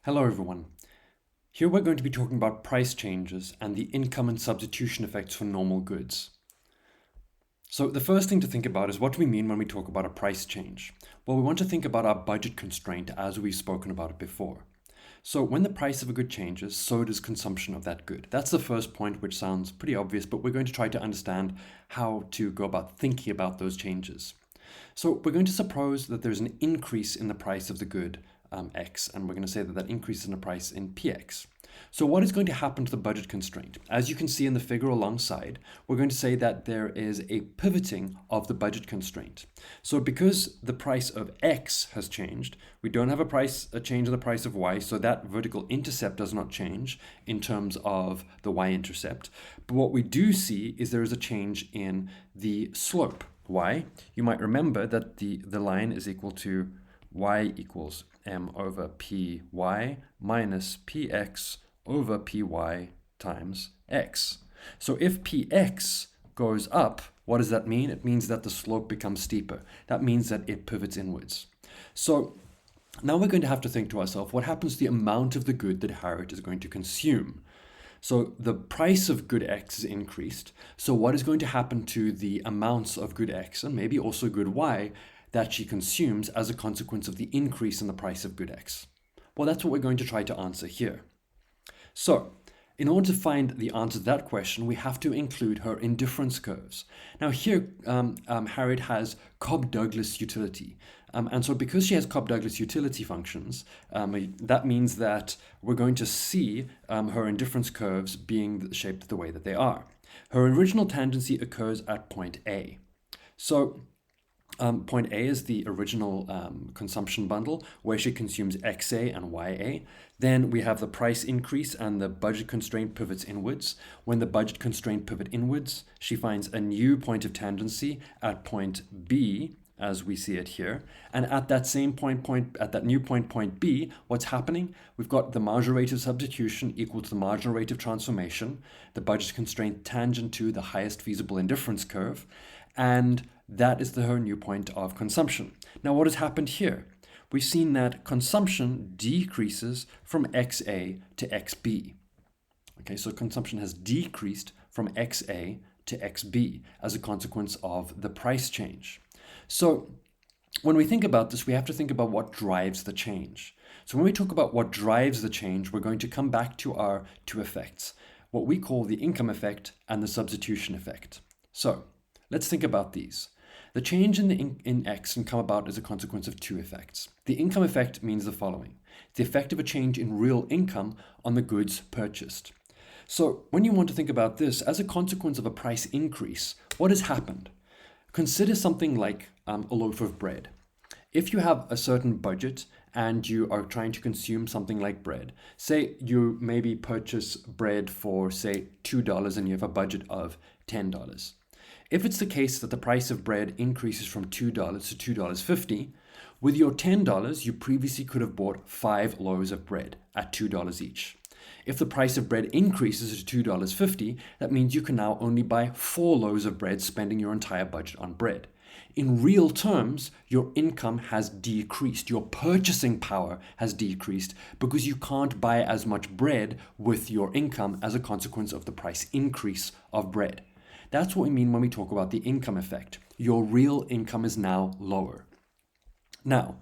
Hello everyone. Here we're going to be talking about price changes and the income and substitution effects for normal goods. So the first thing to think about is what do we mean when we talk about a price change? Well, we want to think about our budget constraint as we've spoken about it before. So when the price of a good changes, so does consumption of that good. That's the first point, which sounds pretty obvious, but we're going to try to understand how to go about thinking about those changes. So we're going to suppose that there's an increase in the price of the good X, and we're going to say that that increases in the price in PX. So what is going to happen to the budget constraint? As you can see in the figure alongside, we're going to say that there is a pivoting of the budget constraint. So because the price of X has changed, we don't have a change in the price of Y, so that vertical intercept does not change in terms of the Y-intercept. But what we do see is there is a change in the slope. Why? You might remember that the line is equal to Y equals m over py minus px over py times x. So if px goes up, what does that mean? It means that the slope becomes steeper. That means that it pivots inwards. So now we're going to have to think to ourselves, what happens to the amount of the good that Harriet is going to consume? So the price of good X is increased. So what is going to happen to the amounts of good X and maybe also good Y that she consumes as a consequence of the increase in the price of good X? Well, that's what we're going to try to answer here. So in order to find the answer to that question, we have to include her indifference curves. Now here, Harriet has Cobb-Douglas utility. And so because she has Cobb-Douglas utility functions, that means that we're going to see her indifference curves being shaped the way that they are. Her original tangency occurs at point A. So point A is the original consumption bundle where she consumes XA and YA. Then we have the price increase and the budget constraint pivots inwards. When the budget constraint pivot inwards, she finds a new point of tangency at point B, as we see it here. And at that same at that new point B, what's happening? We've got the marginal rate of substitution equal to the marginal rate of transformation, the budget constraint tangent to the highest feasible indifference curve, and that is her new point of consumption. Now, what has happened here? We've seen that consumption decreases from XA to XB. Okay, so consumption has decreased from XA to XB as a consequence of the price change. So when we think about this, we have to think about what drives the change. So when we talk about what drives the change, we're going to come back to our two effects, what we call the income effect and the substitution effect. So let's think about these. The change in X can come about as a consequence of two effects. The income effect means the following: the effect of a change in real income on the goods purchased. So when you want to think about this, as a consequence of a price increase, what has happened? Consider something like a loaf of bread. If you have a certain budget and you are trying to consume something like bread, say you maybe purchase bread for, say, $2 and you have a budget of $10. If it's the case that the price of bread increases from $2 to $2.50, with your $10, you previously could have bought 5 loaves of bread at $2 each. If the price of bread increases to $2.50, that means you can now only buy 4 loaves of bread, spending your entire budget on bread. In real terms, your income has decreased. Your purchasing power has decreased because you can't buy as much bread with your income as a consequence of the price increase of bread. That's what we mean when we talk about the income effect. Your real income is now lower. Now,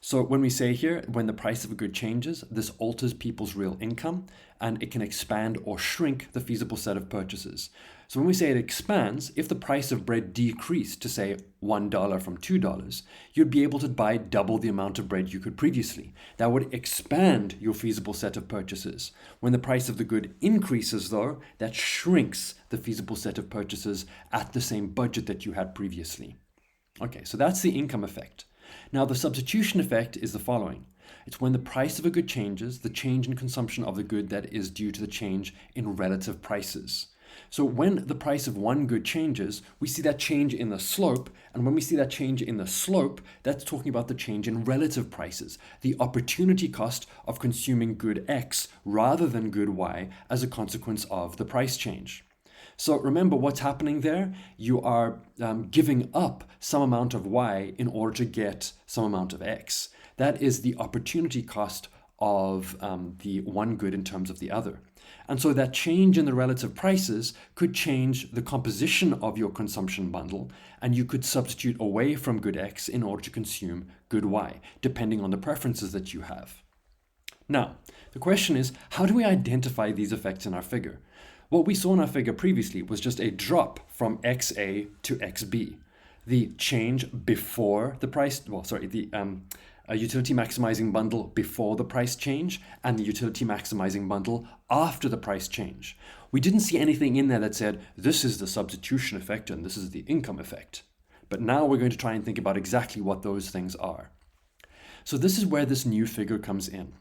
so when we say here, when the price of a good changes, this alters people's real income and it can expand or shrink the feasible set of purchases. So when we say it expands, if the price of bread decreased to say $1 from $2, you'd be able to buy double the amount of bread you could previously. That would expand your feasible set of purchases. When the price of the good increases though, that shrinks the feasible set of purchases at the same budget that you had previously. Okay, so that's the income effect. Now, the substitution effect is the following. It's when the price of a good changes, the change in consumption of the good that is due to the change in relative prices. So when the price of one good changes, we see that change in the slope. And when we see that change in the slope, that's talking about the change in relative prices, the opportunity cost of consuming good X rather than good Y as a consequence of the price change. So remember what's happening there. You are giving up some amount of Y in order to get some amount of X. That is the opportunity cost of the one good in terms of the other. And so that change in the relative prices could change the composition of your consumption bundle, and you could substitute away from good X in order to consume good Y, depending on the preferences that you have. Now, the question is, how do we identify these effects in our figure? What we saw in our figure previously was just a drop from XA to XB. The change before the price, a utility maximizing bundle before the price change and the utility maximizing bundle after the price change. We didn't see anything in there that said, this is the substitution effect and this is the income effect. But now we're going to try and think about exactly what those things are. So this is where this new figure comes in.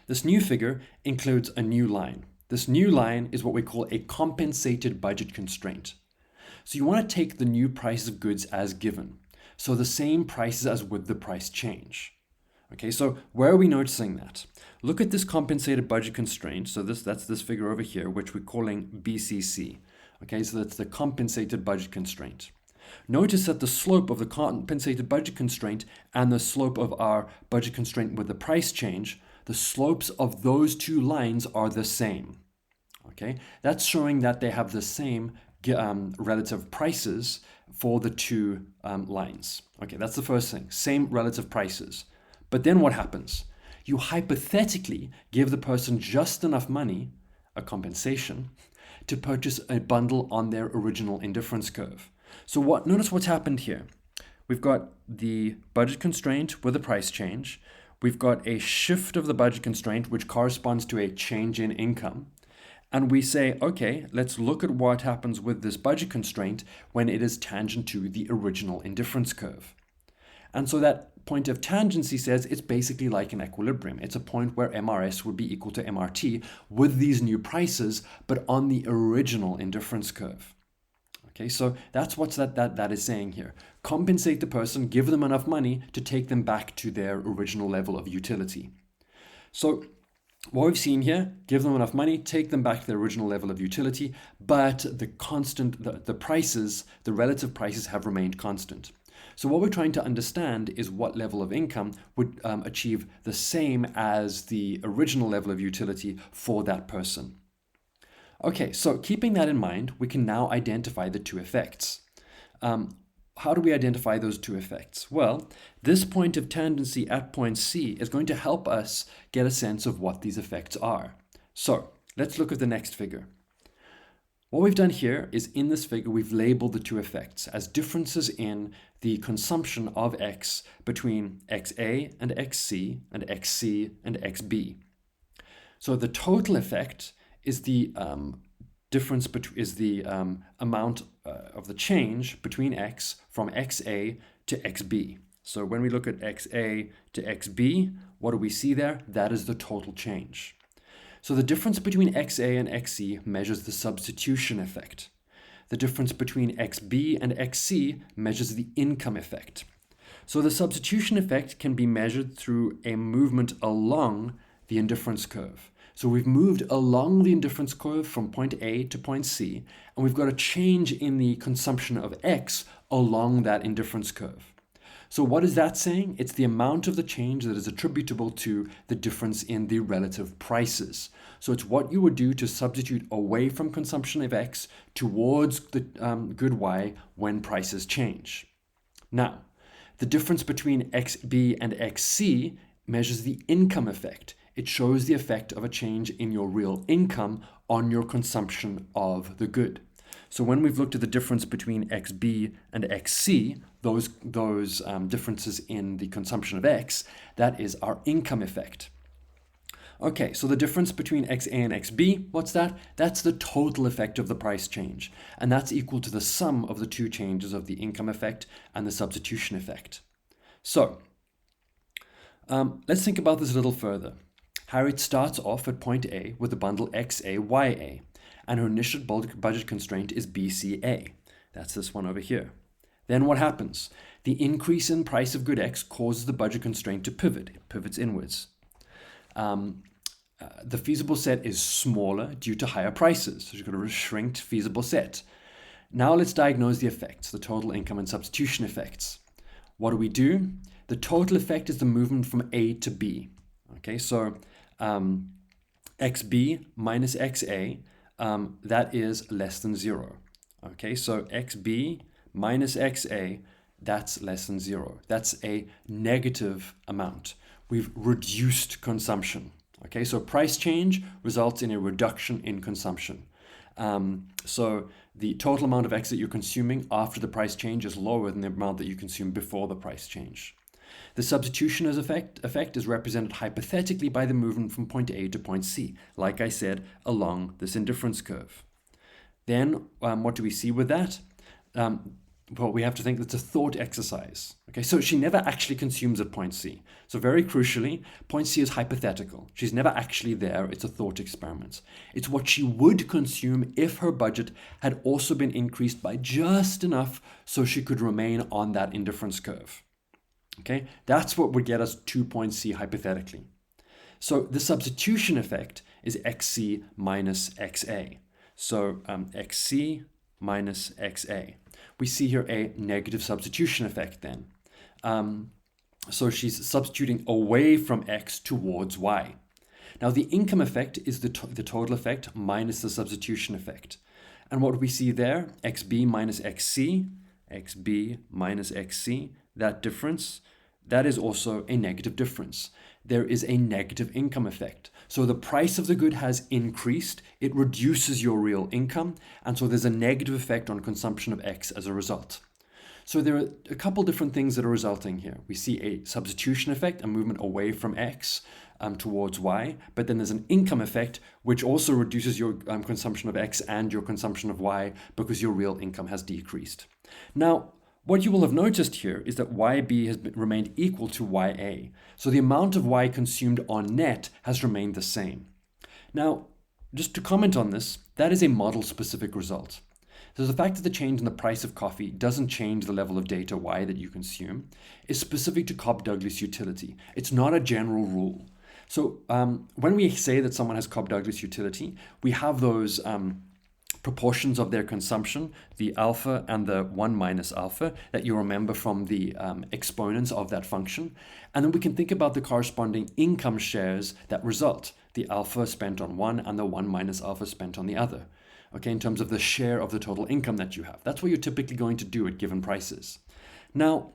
This new figure includes a new line. This new line is what we call a compensated budget constraint. So you want to take the new price of goods as given. So the same prices as with the price change. Okay, so where are we noticing that? Look at this compensated budget constraint. So that's this figure over here, which we're calling BCC. Okay, so that's the compensated budget constraint. Notice that the slope of the compensated budget constraint and the slope of our budget constraint with the price change, the slopes of those two lines are the same. Okay, that's showing that they have the same relative prices for the two lines. Okay, that's the first thing, same relative prices. But then what happens? You hypothetically give the person just enough money, a compensation, to purchase a bundle on their original indifference curve. So notice what's happened here. We've got the budget constraint with the price change. We've got a shift of the budget constraint, which corresponds to a change in income. And we say, okay, let's look at what happens with this budget constraint when it is tangent to the original indifference curve. And so that point of tangency says it's basically like an equilibrium. It's a point where MRS would be equal to MRT with these new prices, but on the original indifference curve. Okay, so that's what that is saying here. Compensate the person, give them enough money to take them back to their original level of utility. So what we've seen here, give them enough money, take them back to their original level of utility, but the prices, the relative prices have remained constant. So what we're trying to understand is what level of income would achieve the same as the original level of utility for that person. Okay, so keeping that in mind, we can now identify the two effects. How do we identify those two effects? Well, this point of tangency at point C is going to help us get a sense of what these effects are. So let's look at the next figure. What we've done here is in this figure, we've labeled the two effects as differences in the consumption of X between XA and XC and XC and XB. So the total effect is the amount of the change between X from XA to XB. So when we look at XA to XB, what do we see there? That is the total change. So the difference between XA and XC measures the substitution effect. The difference between XB and XC measures the income effect. So the substitution effect can be measured through a movement along the indifference curve. So we've moved along the indifference curve from point A to point C, and we've got a change in the consumption of X along that indifference curve. So what is that saying? It's the amount of the change that is attributable to the difference in the relative prices. So it's what you would do to substitute away from consumption of X towards the good Y when prices change. Now, the difference between XB and XC measures the income effect. It shows the effect of a change in your real income on your consumption of the good. So when we've looked at the difference between XB and XC, those differences in the consumption of X, that is our income effect. Okay, so the difference between XA and XB, what's that? That's the total effect of the price change. And that's equal to the sum of the two changes of the income effect and the substitution effect. So let's think about this a little further. Harriet starts off at point A with the bundle XAYA, and her initial budget constraint is BCA. That's this one over here. Then what happens? The increase in price of good X causes the budget constraint to pivot. It pivots inwards. The feasible set is smaller due to higher prices. So you've got a shrinked feasible set. Now let's diagnose the effects, the total income and substitution effects. What do? The total effect is the movement from A to B. Okay, so xb minus xa, that is less than 0. Okay, so xb minus xa, that's less than 0. That's a negative amount. We've reduced consumption. Okay, so price change results in a reduction in consumption. So the total amount of X that you're consuming after the price change is lower than the amount that you consumed before the price change. The substitution effect is represented hypothetically by the movement from point A to point C, like I said, along this indifference curve. Then what do we see with that? Well, we have to think that's a thought exercise. Okay, so she never actually consumes at point C. So very crucially, point C is hypothetical. She's never actually there. It's a thought experiment. It's what she would consume if her budget had also been increased by just enough so she could remain on that indifference curve. Okay, that's what would get us to point C hypothetically. So the substitution effect is xc minus xa. So xc minus xa. We see here a negative substitution effect then. So she's substituting away from x towards y. Now the income effect is the total effect minus the substitution effect. And what we see there, xb minus xc, that difference, that is also a negative difference. There is a negative income effect. So the price of the good has increased, it reduces your real income, and so there's a negative effect on consumption of X as a result. So there are a couple different things that are resulting here. We see a substitution effect, a movement away from X towards Y, but then there's an income effect, which also reduces your consumption of X and your consumption of Y because your real income has decreased. Now, what you will have noticed here is that YB has remained equal to YA. So the amount of Y consumed on net has remained the same. Now, just to comment on this, that is a model-specific result. So the fact that the change in the price of coffee doesn't change the level of data Y that you consume is specific to Cobb-Douglas utility. It's not a general rule. So when we say that someone has Cobb-Douglas utility, we have those proportions of their consumption, the alpha and the 1 minus alpha that you remember from the exponents of that function. And then we can think about the corresponding income shares that result, the alpha spent on one and the 1 minus alpha spent on the other. Okay, in terms of the share of the total income that you have. That's what you're typically going to do at given prices. Now,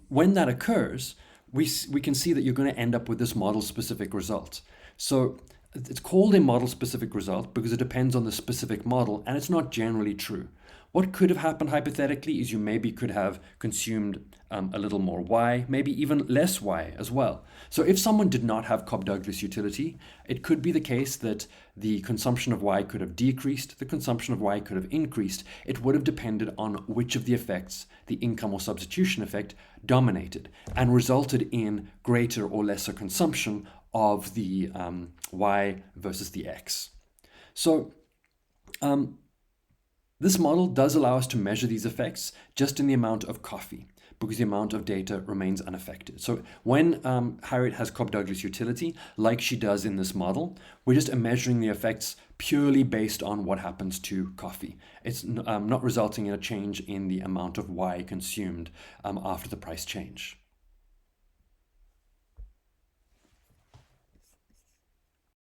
when that occurs, we can see that you're going to end up with this model-specific result. So it's called a model-specific result because it depends on the specific model, and it's not generally true. What could have happened hypothetically is you maybe could have consumed a little more Y, maybe even less Y as well. So if someone did not have Cobb-Douglas utility, it could be the case that the consumption of Y could have decreased, the consumption of Y could have increased. It would have depended on which of the effects, the income or substitution effect, dominated and resulted in greater or lesser consumption of the Y versus the X. So this model does allow us to measure these effects just in the amount of coffee because the amount of data remains unaffected. So when Harriet has Cobb-Douglas utility, like she does in this model, we're just measuring the effects purely based on what happens to coffee. It's not resulting in a change in the amount of Y consumed after the price change.